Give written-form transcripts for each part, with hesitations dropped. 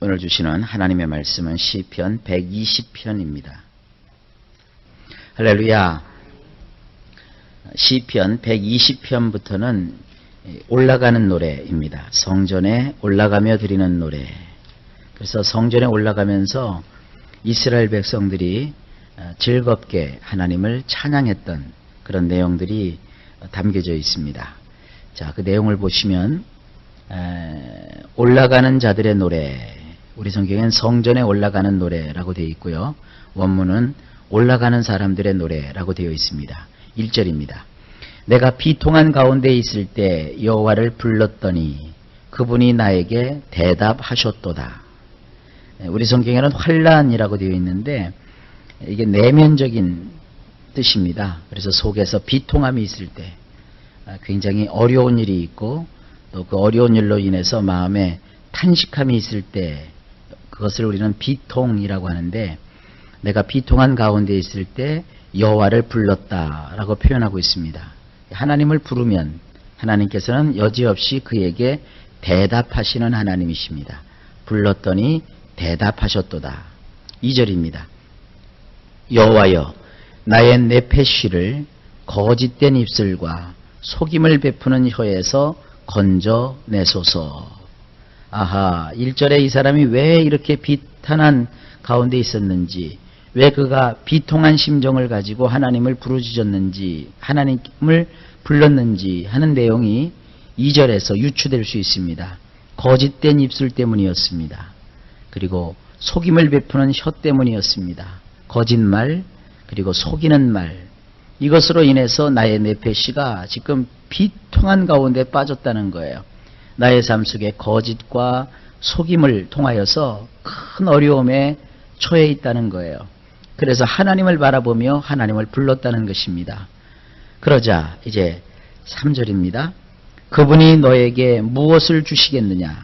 오늘 주시는 하나님의 말씀은 시편 120편입니다. 할렐루야. 시편 120편부터는 올라가는 노래입니다. 성전에 올라가며 드리는 노래. 그래서 성전에 올라가면서 이스라엘 백성들이 즐겁게 하나님을 찬양했던 그런 내용들이 담겨져 있습니다. 자, 그 내용을 보시면 올라가는 자들의 노래, 우리 성경엔 성전에 올라가는 노래라고 되어 있고요. 원문은 올라가는 사람들의 노래라고 되어 있습니다. 1절입니다. 내가 비통한 가운데 있을 때 여호와를 불렀더니 그분이 나에게 대답하셨도다. 우리 성경에는 환난이라고 되어 있는데 이게 내면적인 뜻입니다. 그래서 속에서 비통함이 있을 때 굉장히 어려운 일이 있고 또 그 어려운 일로 인해서 마음에 탄식함이 있을 때 그것을 우리는 비통이라고 하는데, 내가 비통한 가운데 있을 때 여호와를 불렀다라고 표현하고 있습니다. 하나님을 부르면 하나님께서는 여지없이 그에게 대답하시는 하나님이십니다. 불렀더니 대답하셨도다. 2절입니다. 여호와여, 나의 네페쉬를 거짓된 입술과 속임을 베푸는 혀에서 건져내소서. 아하, 1절에 이 사람이 왜 이렇게 비탄한 가운데 있었는지, 왜 그가 비통한 심정을 가지고 하나님을 부르짖었는지, 하나님을 불렀는지 하는 내용이 2절에서 유추될 수 있습니다. 거짓된 입술 때문이었습니다. 그리고 속임을 베푸는 혀 때문이었습니다. 거짓말, 그리고 속이는 말, 이것으로 인해서 나의 네페시가 지금 비통한 가운데 빠졌다는 거예요. 나의 삶 속에 거짓과 속임을 통하여서 큰 어려움에 처해 있다는 거예요. 그래서 하나님을 바라보며 하나님을 불렀다는 것입니다. 그러자 이제 3절입니다. 그분이 너에게 무엇을 주시겠느냐?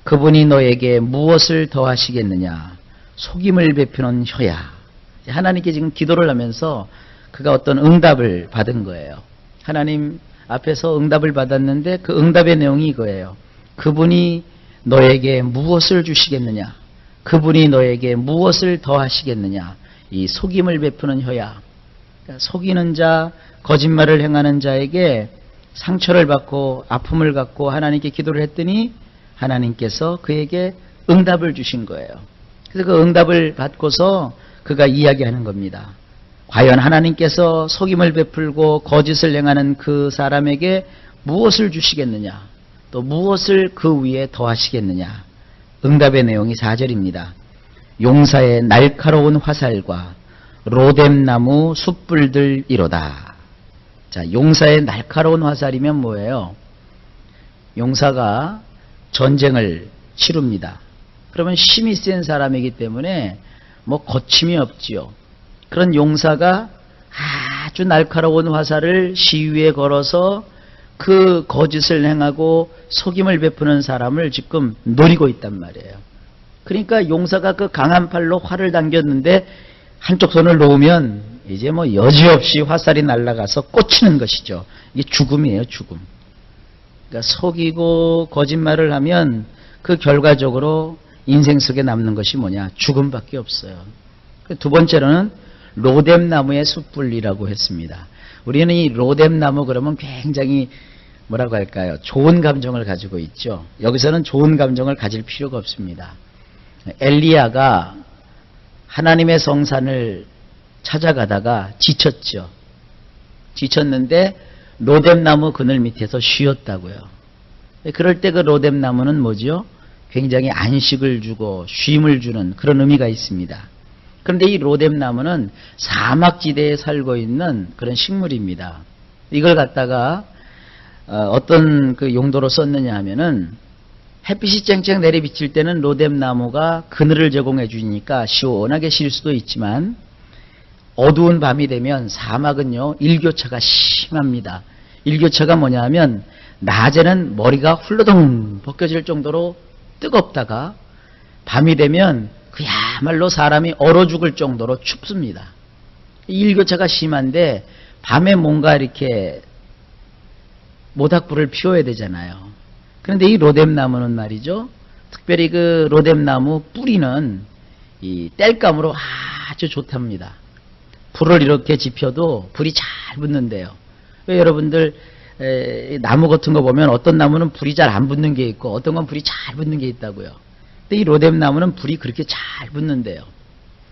그분이 너에게 무엇을 더하시겠느냐? 속임을 베푸는 혀야. 하나님께 지금 기도를 하면서 그가 어떤 응답을 받은 거예요. 하나님 앞에서 응답을 받았는데 그 응답의 내용이 이거예요. 그분이 너에게 무엇을 주시겠느냐? 그분이 너에게 무엇을 더하시겠느냐? 이 속임을 베푸는 혀야. 그러니까 속이는 자, 거짓말을 행하는 자에게 상처를 받고 아픔을 갖고 하나님께 기도를 했더니 하나님께서 그에게 응답을 주신 거예요. 그래서 그 응답을 받고서 그가 이야기하는 겁니다. 과연 하나님께서 속임을 베풀고 거짓을 행하는 그 사람에게 무엇을 주시겠느냐? 또 무엇을 그 위에 더하시겠느냐? 응답의 내용이 4절입니다. 용사의 날카로운 화살과 로뎀나무 숯불들이로다. 자, 용사의 날카로운 화살이면 뭐예요? 용사가 전쟁을 치릅니다. 그러면 힘이 센 사람이기 때문에 뭐 거침이 없지요. 그런 용사가 아주 날카로운 화살을 시위에 걸어서 그 거짓을 행하고 속임을 베푸는 사람을 지금 노리고 있단 말이에요. 그러니까 용사가 그 강한 팔로 활을 당겼는데 한쪽 손을 놓으면 이제 뭐 여지없이 화살이 날아가서 꽂히는 것이죠. 이게 죽음이에요, 죽음. 그러니까 속이고 거짓말을 하면 그 결과적으로 인생 속에 남는 것이 뭐냐? 죽음밖에 없어요. 두 번째로는 로뎀나무의 숯불이라고 했습니다. 우리는 이 로뎀나무 그러면 굉장히 뭐라고 할까요? 좋은 감정을 가지고 있죠. 여기서는 좋은 감정을 가질 필요가 없습니다. 엘리야가 하나님의 성산을 찾아가다가 지쳤죠. 지쳤는데 로뎀나무 그늘 밑에서 쉬었다고요. 그럴 때 그 로뎀나무는 뭐죠? 굉장히 안식을 주고 쉼을 주는 그런 의미가 있습니다. 그런데 이 로뎀나무는 사막지대에 살고 있는 그런 식물입니다. 이걸 갖다가 어떤 그 용도로 썼느냐 하면은 햇빛이 쨍쨍 내리비칠 때는 로뎀나무가 그늘을 제공해 주니까 시원하게 쉴 수도 있지만 어두운 밤이 되면 사막은요 일교차가 심합니다. 일교차가 뭐냐 하면 낮에는 머리가 훌러덩 벗겨질 정도로 뜨겁다가 밤이 되면 그야말로 사람이 얼어 죽을 정도로 춥습니다. 일교차가 심한데 밤에 뭔가 이렇게 모닥불을 피워야 되잖아요. 그런데 이 로뎀나무는 말이죠, 특별히 그 로뎀나무 뿌리는 이 땔감으로 아주 좋답니다. 불을 이렇게 지펴도 불이 잘 붙는데요. 왜 여러분들 나무 같은 거 보면 어떤 나무는 불이 잘 안 붙는 게 있고 어떤 건 불이 잘 붙는 게 있다고요. 근데 이 로뎀나무는 불이 그렇게 잘 붙는데요.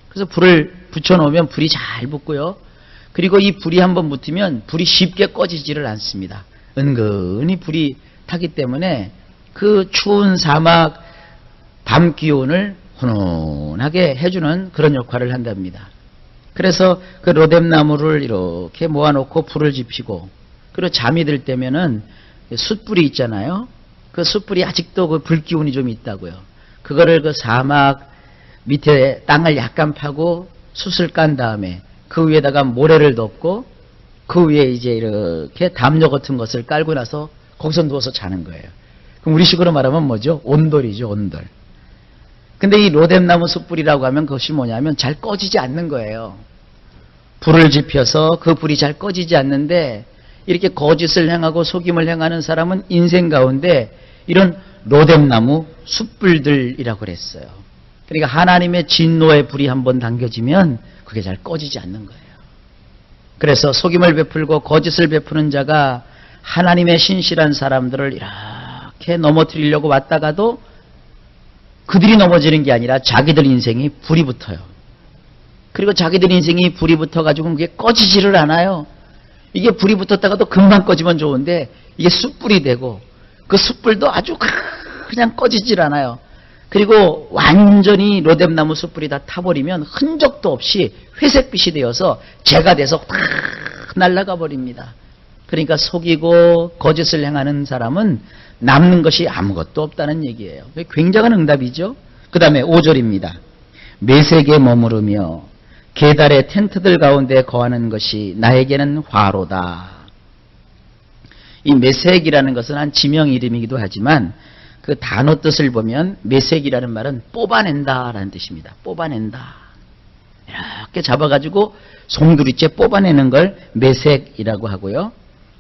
그래서 불을 붙여놓으면 불이 잘 붙고요. 그리고 이 불이 한번 붙으면 불이 쉽게 꺼지지를 않습니다. 은근히 불이 타기 때문에 그 추운 사막 밤 기온을 훈훈하게 해주는 그런 역할을 한답니다. 그래서 그 로뎀나무를 이렇게 모아놓고 불을 지피고 그리고 잠이 들 때면은 숯불이 있잖아요. 그 숯불이 아직도 그 불기운이 좀 있다고요. 그거를 그 사막 밑에 땅을 약간 파고 숯을 깐 다음에 그 위에다가 모래를 덮고 그 위에 이제 이렇게 담요 같은 것을 깔고 나서 거기서 누워서 자는 거예요. 그럼 우리식으로 말하면 뭐죠? 온돌이죠, 온돌. 근데 이 로뎀나무 숯불이라고 하면 그것이 뭐냐면 잘 꺼지지 않는 거예요. 불을 지펴서 그 불이 잘 꺼지지 않는데 이렇게 거짓을 행하고 속임을 행하는 사람은 인생 가운데 이런 로뎀나무 숯불들이라고 그랬어요. 그러니까 하나님의 진노의 불이 한번 당겨지면 그게 잘 꺼지지 않는 거예요. 그래서 속임을 베풀고 거짓을 베푸는 자가 하나님의 신실한 사람들을 이렇게 넘어뜨리려고 왔다가도 그들이 넘어지는 게 아니라 자기들 인생이 불이 붙어요. 그리고 자기들 인생이 불이 붙어가지고 그게 꺼지지를 않아요. 이게 불이 붙었다가도 금방 꺼지면 좋은데 이게 숯불이 되고 그 숯불도 아주 그냥 꺼지질 않아요. 그리고 완전히 로뎀나무 숯불이 다 타버리면 흔적도 없이 회색빛이 되어서 재가 돼서 다 날아가 버립니다. 그러니까 속이고 거짓을 행하는 사람은 남는 것이 아무것도 없다는 얘기예요. 굉장한 응답이죠. 그 다음에 5절입니다. 메색에 머무르며 계달의 텐트들 가운데 거하는 것이 나에게는 화로다. 이 메색이라는 것은 한 지명 이름이기도 하지만 그 단어 뜻을 보면 메색이라는 말은 뽑아낸다라는 뜻입니다. 뽑아낸다. 이렇게 잡아가지고 송두리째 뽑아내는 걸 메색이라고 하고요.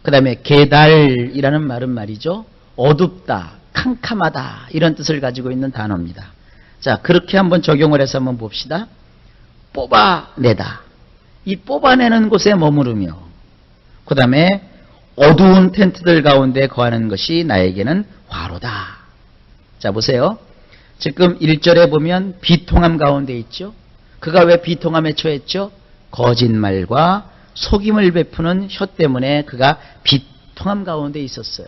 그 다음에 계달이라는 말은 말이죠. 어둡다, 캄캄하다 이런 뜻을 가지고 있는 단어입니다. 자, 그렇게 한번 적용을 해서 한번 봅시다. 뽑아내다. 이 뽑아내는 곳에 머무르며 그 다음에 어두운 텐트들 가운데 거하는 것이 나에게는 화로다. 자, 보세요. 지금 1절에 보면 비통함 가운데 있죠. 그가 왜 비통함에 처했죠? 거짓말과 속임을 베푸는 혀 때문에 그가 비통함 가운데 있었어요.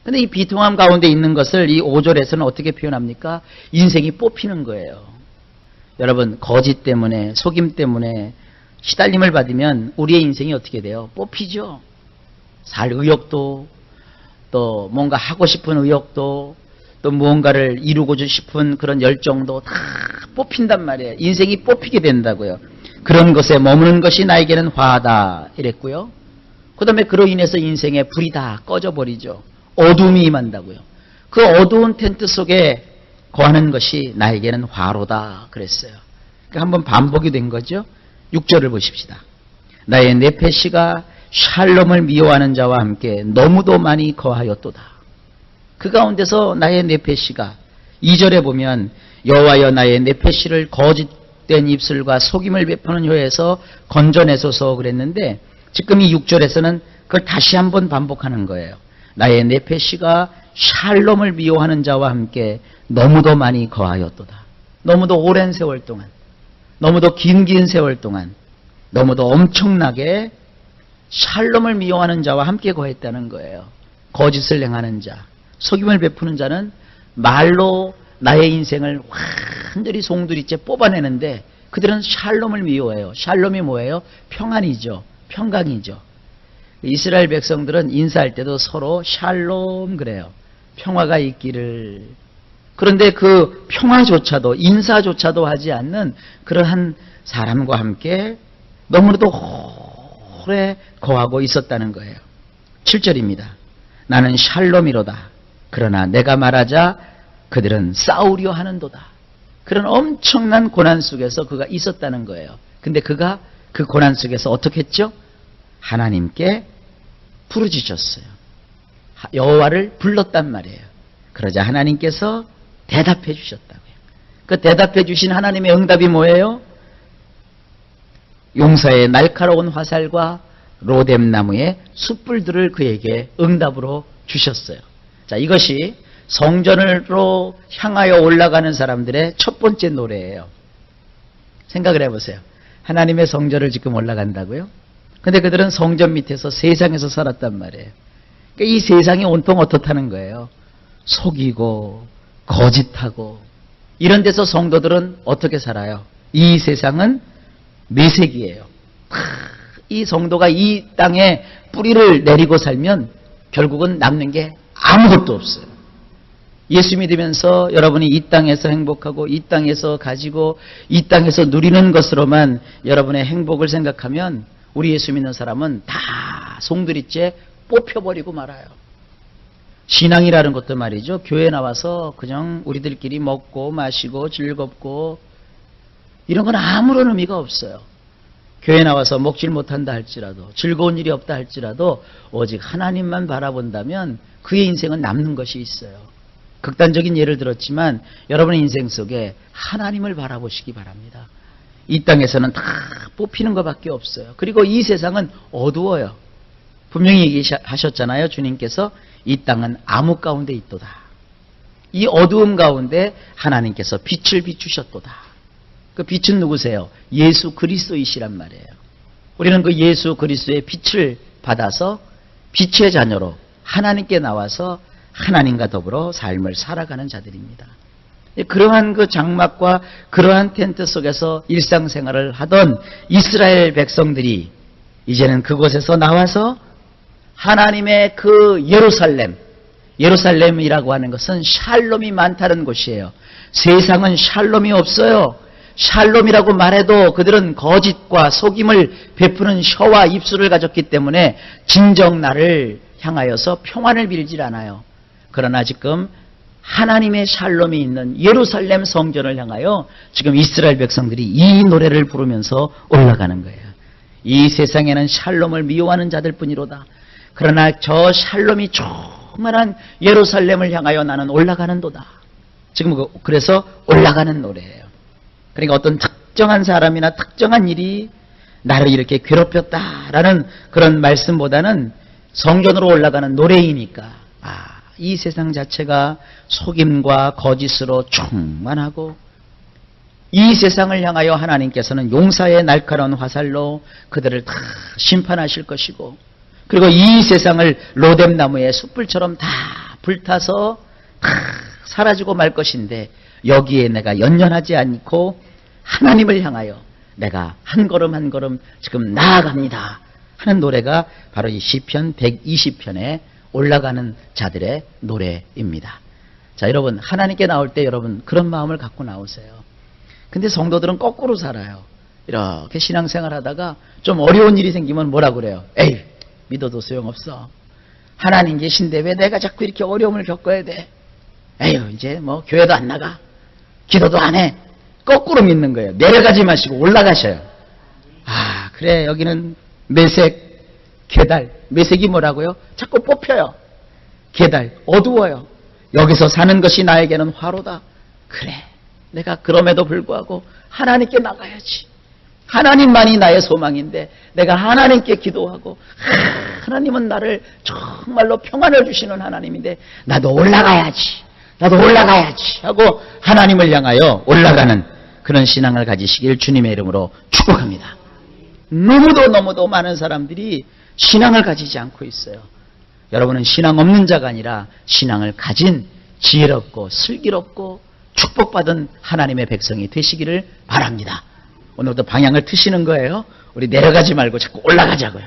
근데 이 비통함 가운데 있는 것을 이 5절에서는 어떻게 표현합니까? 인생이 뽑히는 거예요. 여러분, 거짓 때문에 속임 때문에 시달림을 받으면 우리의 인생이 어떻게 돼요? 뽑히죠. 살 의욕도 또 뭔가 하고 싶은 의욕도 또 무언가를 이루고 싶은 그런 열정도 다 뽑힌단 말이에요. 인생이 뽑히게 된다고요. 그런 것에 머무는 것이 나에게는 화다 이랬고요. 그 다음에 그로 인해서 인생의 불이 다 꺼져버리죠. 어둠이 임한다고요. 그 어두운 텐트 속에 거하는 것이 나에게는 화로다 그랬어요. 그러니까 한번 반복이 된 거죠. 6절을 보십시다. 나의 네페시가 샬롬을 미워하는 자와 함께 너무도 많이 거하였도다. 그 가운데서 나의 네페시가 2절에 보면 여호와여 나의 네페시를 거짓된 입술과 속임을 베푸는 혀에서 건져내소서 그랬는데 지금 이 6절에서는 그걸 다시 한번 반복하는 거예요. 나의 네페시가 샬롬을 미워하는 자와 함께 너무도 많이 거하였도다. 너무도 오랜 세월 동안, 너무도 긴 세월 동안, 너무도 엄청나게 샬롬을 미워하는 자와 함께 거했다는 거예요. 거짓을 행하는 자, 속임을 베푸는 자는 말로 나의 인생을 완전히 송두리째 뽑아내는데 그들은 샬롬을 미워해요. 샬롬이 뭐예요? 평안이죠. 평강이죠. 이스라엘 백성들은 인사할 때도 서로 샬롬 그래요. 평화가 있기를. 그런데 그 평화조차도 인사조차도 하지 않는 그러한 사람과 함께 너무나도 오래 거하고 있었다는 거예요. 7절입니다. 나는 샬롬이로다. 그러나 내가 말하자 그들은 싸우려 하는도다. 그런 엄청난 고난 속에서 그가 있었다는 거예요. 근데 그가 그 고난 속에서 어떻게 했죠? 하나님께 부르짖었어요. 여호와를 불렀단 말이에요. 그러자 하나님께서 대답해 주셨다고요. 그 대답해 주신 하나님의 응답이 뭐예요? 용사의 날카로운 화살과 로뎀나무의 숯불들을 그에게 응답으로 주셨어요. 자, 이것이 성전으로 향하여 올라가는 사람들의 첫 번째 노래예요. 생각을 해보세요. 하나님의 성전을 지금 올라간다고요? 근데 그들은 성전 밑에서 세상에서 살았단 말이에요. 그러니까 이 세상이 온통 어떻다는 거예요? 속이고 거짓하고 이런 데서 성도들은 어떻게 살아요? 이 세상은 매색이에요. 이 성도가 이 땅에 뿌리를 내리고 살면 결국은 남는 게 아무것도 없어요. 예수 믿으면서 여러분이 이 땅에서 행복하고 이 땅에서 가지고 이 땅에서 누리는 것으로만 여러분의 행복을 생각하면 우리 예수 믿는 사람은 다 송두리째 뽑혀버리고 말아요. 신앙이라는 것도 말이죠. 교회 나와서 그냥 우리들끼리 먹고 마시고 즐겁고 이런 건 아무런 의미가 없어요. 교회 나와서 먹질 못한다 할지라도 즐거운 일이 없다 할지라도 오직 하나님만 바라본다면 그의 인생은 남는 것이 있어요. 극단적인 예를 들었지만 여러분의 인생 속에 하나님을 바라보시기 바랍니다. 이 땅에서는 다 뽑히는 것밖에 없어요. 그리고 이 세상은 어두워요. 분명히 얘기하셨잖아요. 주님께서 이 땅은 암흑 가운데 있도다. 이 어두움 가운데 하나님께서 빛을 비추셨도다. 그 빛은 누구세요? 예수 그리스도이시란 말이에요. 우리는 그 예수 그리스도의 빛을 받아서 빛의 자녀로 하나님께 나와서 하나님과 더불어 삶을 살아가는 자들입니다. 그러한 그 장막과 그러한 텐트 속에서 일상생활을 하던 이스라엘 백성들이 이제는 그곳에서 나와서 하나님의 그 예루살렘이라고 하는 것은 샬롬이 많다는 곳이에요. 세상은 샬롬이 없어요. 샬롬이라고 말해도 그들은 거짓과 속임을 베푸는 혀와 입술을 가졌기 때문에 진정 나를 향하여서 평안을 빌질 않아요. 그러나 지금 하나님의 샬롬이 있는 예루살렘 성전을 향하여 지금 이스라엘 백성들이 이 노래를 부르면서 올라가는 거예요. 이 세상에는 샬롬을 미워하는 자들뿐이로다. 그러나 저 샬롬이 충만한 예루살렘을 향하여 나는 올라가는도다. 지금 그래서 올라가는 노래예요. 그러니까 어떤 특정한 사람이나 특정한 일이 나를 이렇게 괴롭혔다라는 그런 말씀보다는 성전으로 올라가는 노래이니까 이 세상 자체가 속임과 거짓으로 충만하고 이 세상을 향하여 하나님께서는 용사의 날카로운 화살로 그들을 다 심판하실 것이고 그리고 이 세상을 로뎀나무의 숯불처럼 다 불타서 다 사라지고 말 것인데 여기에 내가 연연하지 않고 하나님을 향하여 내가 한 걸음 한 걸음 지금 나아갑니다 하는 노래가 바로 이 시편 120편에 올라가는 자들의 노래입니다. 자, 여러분 하나님께 나올 때 여러분 그런 마음을 갖고 나오세요. 근데 성도들은 거꾸로 살아요. 이렇게 신앙생활 하다가 좀 어려운 일이 생기면 뭐라 그래요? 에이, 믿어도 소용없어. 하나님 계신데 왜 내가 자꾸 이렇게 어려움을 겪어야 돼? 에휴, 이제 뭐 교회도 안 나가. 기도도 안 해. 거꾸로 믿는 거예요. 내려가지 마시고 올라가셔요. 아, 그래, 여기는 매색, 계달. 매색이 뭐라고요? 자꾸 뽑혀요. 계달, 어두워요. 여기서 사는 것이 나에게는 화로다. 그래, 내가 그럼에도 불구하고 하나님께 나가야지. 하나님만이 나의 소망인데 내가 하나님께 기도하고 하나님은 나를 정말로 평안을 주시는 하나님인데 나도 올라가야지 하고 하나님을 향하여 올라가는 그런 신앙을 가지시길 주님의 이름으로 축복합니다. 너무도 많은 사람들이 신앙을 가지지 않고 있어요. 여러분은 신앙 없는 자가 아니라 신앙을 가진 지혜롭고 슬기롭고 축복받은 하나님의 백성이 되시기를 바랍니다. 오늘도 방향을 트시는 거예요. 우리 내려가지 말고 자꾸 올라가자고요.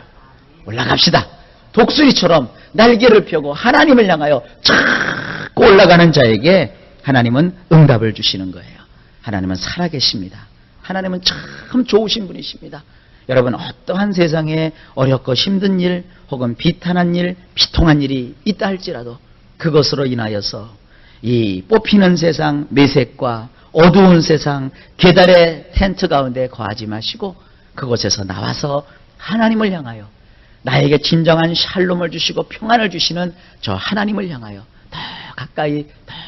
올라갑시다. 독수리처럼 날개를 펴고 하나님을 향하여 자꾸 올라가는 자에게 하나님은 응답을 주시는 거예요. 하나님은 살아계십니다. 하나님은 참 좋으신 분이십니다. 여러분 어떠한 세상에 어렵고 힘든 일 혹은 비탄한 일, 비통한 일이 있다 할지라도 그것으로 인하여서 이 뽑히는 세상 매색과 어두운 세상 계달의 텐트 가운데 거하지 마시고 그곳에서 나와서 하나님을 향하여 나에게 진정한 샬롬을 주시고 평안을 주시는 저 하나님을 향하여 더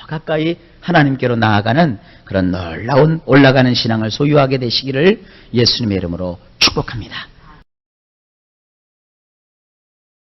가까이 하나님께로 나아가는 그런 놀라운 올라가는 신앙을 소유하게 되시기를 예수님의 이름으로 축복합니다.